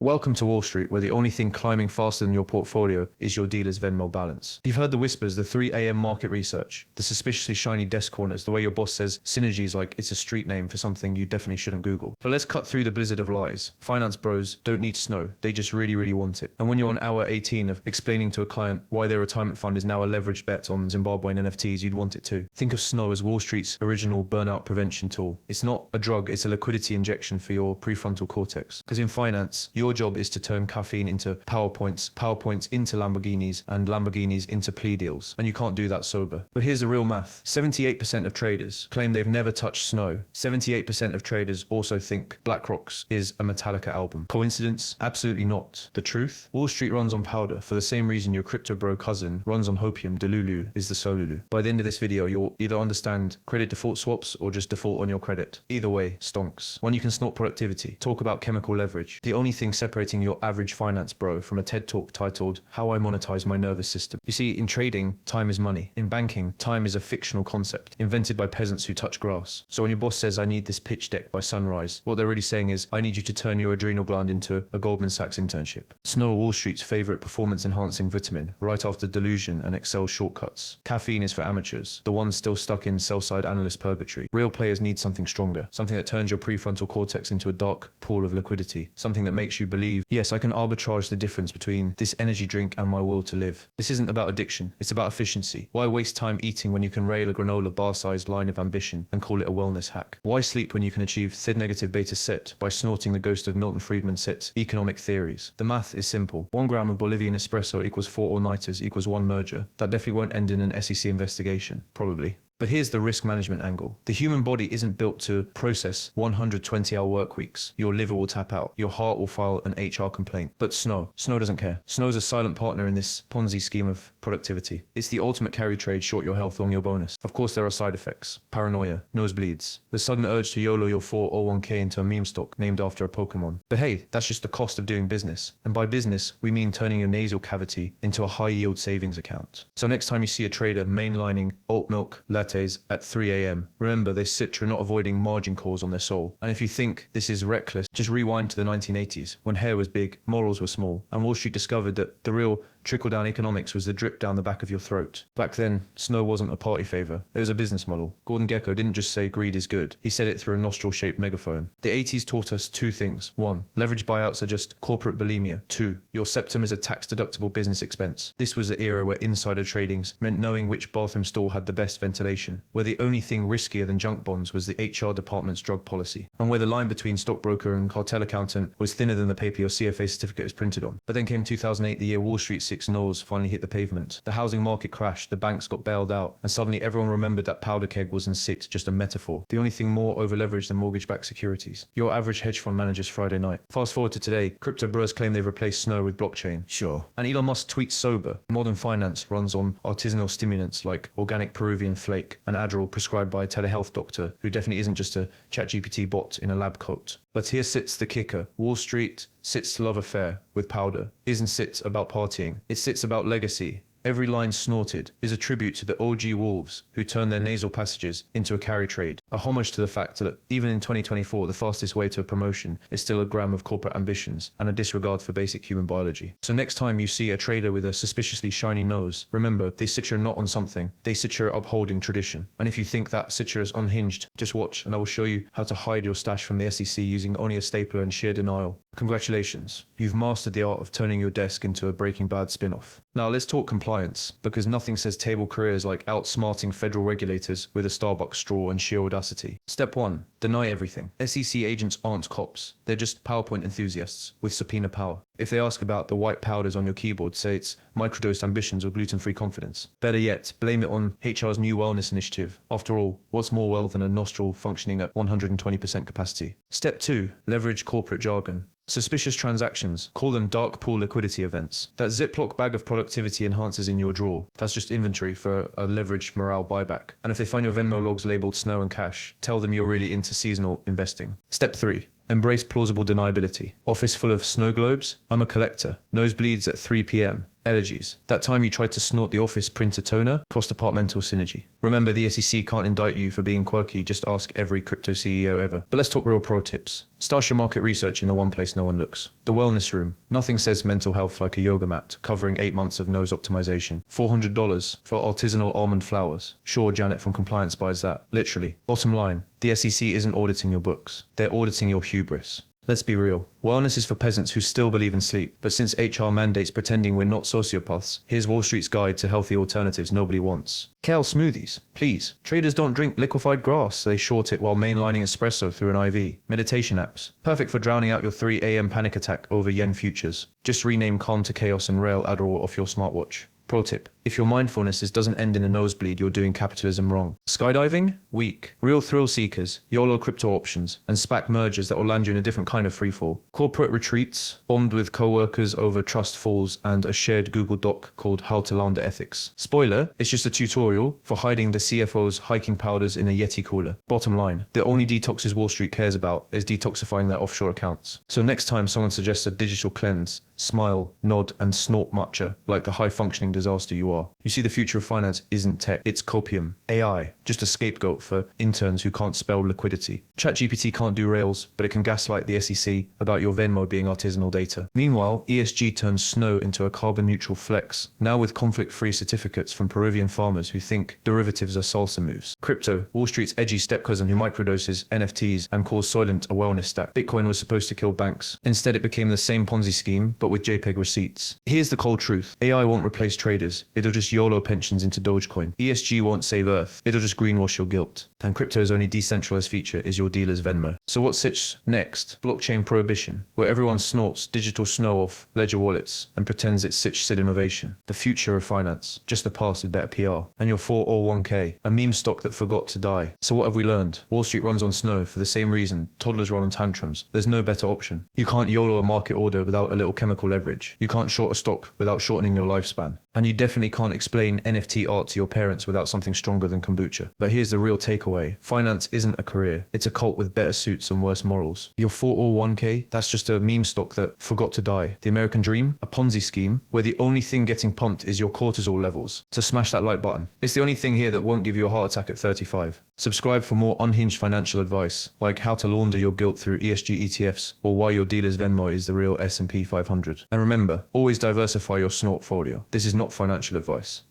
Welcome to Wall Street, where the only thing climbing faster than your portfolio is your dealer's Venmo balance. You've heard the whispers, the 3 a.m. market research, the suspiciously shiny desk corners, the way your boss says synergy is like it's a street name for something you definitely shouldn't Google. But let's cut through the blizzard of lies. Finance bros don't need snow. They just really want it. And when you're on hour 18 of explaining to a client why their retirement fund is now a leveraged bet on Zimbabwean NFTs, you'd want it too. Think of snow as Wall Street's original burnout prevention tool. It's not a drug, it's a liquidity injection for your prefrontal cortex. Because in finance, your job is to turn caffeine into PowerPoints, PowerPoints into Lamborghinis, and Lamborghinis into plea deals. And you can't do that sober. But here's the real math. 78% of traders claim they've never touched snow. 78% of traders also think BlackRock's is a Metallica album. Coincidence? Absolutely not. The truth? Wall Street runs on powder for the same reason your crypto bro cousin runs on hopium. Delulu is the Solulu. By the end of this video, you'll either understand credit default swaps or just default on your credit. Either way, stonks. One, you can snort productivity. Talk about chemical leverage. The only thing separating your average finance bro from a TED talk titled How I Monetize My Nervous System. You see, in trading, time is money. In banking, time is a fictional concept invented by peasants who touch grass. So when your boss says, I need this pitch deck by sunrise, what they're really saying is, I need you to turn your adrenal gland into a Goldman Sachs internship. Snow, Wall Street's favorite performance enhancing vitamin, right after delusion and Excel shortcuts. Caffeine is for amateurs, the ones still stuck in sell-side analyst purgatory. Real players need something stronger, something that turns your prefrontal cortex into a dark pool of liquidity, something that makes you believe, yes, I can arbitrage the difference between this energy drink and my will to live. This isn't about addiction, it's about efficiency. Why waste time eating when you can rail a granola bar-sized line of ambition and call it a wellness hack? Why sleep when you can achieve theta-negative beta set by snorting the ghost of Milton Friedman set's economic theories? The math is simple. 1 gram of Bolivian espresso equals 4 all-nighters equals 1 merger. That definitely won't end in an SEC investigation, probably. But here's the risk management angle. The human body isn't built to process 120-hour work weeks. Your liver will tap out. Your heart will file an HR complaint. But snow doesn't care. Snow's a silent partner in this Ponzi scheme of productivity. It's the ultimate carry trade, short your health, long your bonus. Of course, there are side effects. Paranoia, nosebleeds, the sudden urge to YOLO your 401k into a meme stock named after a Pokemon. But hey, that's just the cost of doing business. And by business, we mean turning your nasal cavity into a high-yield savings account. So next time you see a trader mainlining oat milk lattes at 3 a.m., remember they sit not avoiding margin calls on their soul. And if you think this is reckless, just rewind to the 1980s, when hair was big, morals were small, and Wall Street discovered that the real trickle-down economics was the drip down the back of your throat. Back then, snow wasn't a party favor. It was a business model. Gordon Gekko didn't just say greed is good. He said it through a nostril-shaped megaphone. The 80s taught us 2 things. 1, leverage buyouts are just corporate bulimia. 2, your septum is a tax-deductible business expense. This was the era where insider tradings meant knowing which bathroom stall had the best ventilation, where the only thing riskier than junk bonds was the HR department's drug policy, and where the line between stockbroker and cartel accountant was thinner than the paper your CFA certificate is printed on. But then came 2008, the year Wall Street 6 nulls finally hit the pavement. The housing market crashed, the banks got bailed out, and suddenly everyone remembered that powder keg was in six just a metaphor. The only thing more over-leveraged than mortgage-backed securities. Your average hedge fund manager's Friday night. Fast forward to today, crypto bros claim they've replaced snow with blockchain. Sure. And Elon Musk tweets sober. Modern finance runs on artisanal stimulants like organic Peruvian flake and Adderall prescribed by a telehealth doctor who definitely isn't just a ChatGPT bot in a lab coat. But here sits the kicker. Wall Street sits to love affair with powder. Isn't sits about partying. It sits about legacy. Every line snorted is a tribute to the OG wolves who turned their nasal passages into a carry trade. A homage to the fact that even in 2024, the fastest way to a promotion is still a gram of corporate ambitions and a disregard for basic human biology. So next time you see a trader with a suspiciously shiny nose, remember they sit not on something, they sit upholding tradition. And if you think that sit is unhinged, just watch and I will show you how to hide your stash from the SEC using only a stapler and sheer denial. Congratulations, you've mastered the art of turning your desk into a Breaking Bad spin-off. Now let's talk compliance, because nothing says table careers like outsmarting federal regulators with a Starbucks straw and sheer audacity. Step 1. Deny everything. SEC agents aren't cops. They're just PowerPoint enthusiasts with subpoena power. If they ask about the white powders on your keyboard, say it's microdosed ambitions or gluten-free confidence. Better yet, blame it on HR's new wellness initiative. After all, what's more well than a nostril functioning at 120% capacity? Step 2. Leverage corporate jargon. Suspicious transactions, call them dark pool liquidity events. That Ziploc bag of productivity enhancers in your drawer, that's just inventory for a leveraged morale buyback. And if they find your Venmo logs labeled snow and cash, tell them you're really into seasonal investing. Step 3. Embrace plausible deniability. Office full of snow globes? I'm a collector. Nosebleeds at 3 p.m. Allergies. That time you tried to snort the office printer toner? Cross-departmental synergy. Remember, the SEC can't indict you for being quirky, just ask every crypto CEO ever. But let's talk real pro tips. Start your market research in the one place no one looks. The wellness room. Nothing says mental health like a yoga mat covering 8 months of nose optimization. $400 for artisanal almond flowers. Sure, Janet from compliance buys that. Literally. Bottom line, the SEC isn't auditing your books. They're auditing your hubris. Let's be real. Wellness is for peasants who still believe in sleep. But since HR mandates pretending we're not sociopaths, here's Wall Street's guide to healthy alternatives nobody wants. Kale smoothies, please. Traders don't drink liquefied grass, they short it while mainlining espresso through an IV. Meditation apps. Perfect for drowning out your 3 a.m. panic attack over yen futures. Just rename Calm to Chaos and rail Adderall off your smartwatch. Pro tip. If your mindfulness doesn't end in a nosebleed, you're doing capitalism wrong. Skydiving? Weak. Real thrill seekers, YOLO crypto options, and SPAC mergers that will land you in a different kind of freefall. Corporate retreats, bombed with co-workers over trust falls and a shared Google Doc called How to Launder Ethics. Spoiler, it's just a tutorial for hiding the CFO's hiking powders in a Yeti cooler. Bottom line, the only detoxes Wall Street cares about is detoxifying their offshore accounts. So next time someone suggests a digital cleanse, smile, nod, and snort matcha like the high-functioning disaster you are. You see, the future of finance isn't tech, it's copium. AI, just a scapegoat for interns who can't spell liquidity. ChatGPT can't do rails, but it can gaslight the SEC about your Venmo being artisanal data. Meanwhile, ESG turns snow into a carbon-neutral flex, now with conflict-free certificates from Peruvian farmers who think derivatives are salsa moves. Crypto, Wall Street's edgy step-cousin who microdoses NFTs and calls Soylent a wellness stack. Bitcoin was supposed to kill banks. Instead, it became the same Ponzi scheme, but with JPEG receipts. Here's the cold truth. AI won't replace traders. It'll just YOLO pensions into Dogecoin. ESG won't save Earth. It'll just greenwash your guilt. And crypto's only decentralized feature is your dealer's Venmo. So what sits next? Blockchain prohibition, where everyone snorts digital snow off ledger wallets and pretends it's such innovation. The future of finance, just the past with better PR. And your 401k, a meme stock that forgot to die. So what have we learned? Wall Street runs on snow for the same reason toddlers run on tantrums. There's no better option. You can't YOLO a market order without a little chemical leverage. You can't short a stock without shortening your lifespan. And you definitely can't explain NFT art to your parents without something stronger than kombucha. But here's the real takeaway. Finance isn't a career. It's a cult with better suits and worse morals. Your 401k, that's just a meme stock that forgot to die. The American dream, a Ponzi scheme, where the only thing getting pumped is your cortisol levels. So smash that like button. It's the only thing here that won't give you a heart attack at 35. Subscribe for more unhinged financial advice, like how to launder your guilt through ESG ETFs, or why your dealer's Venmo is the real S&P 500. And remember, always diversify your snortfolio. This is not financial advice.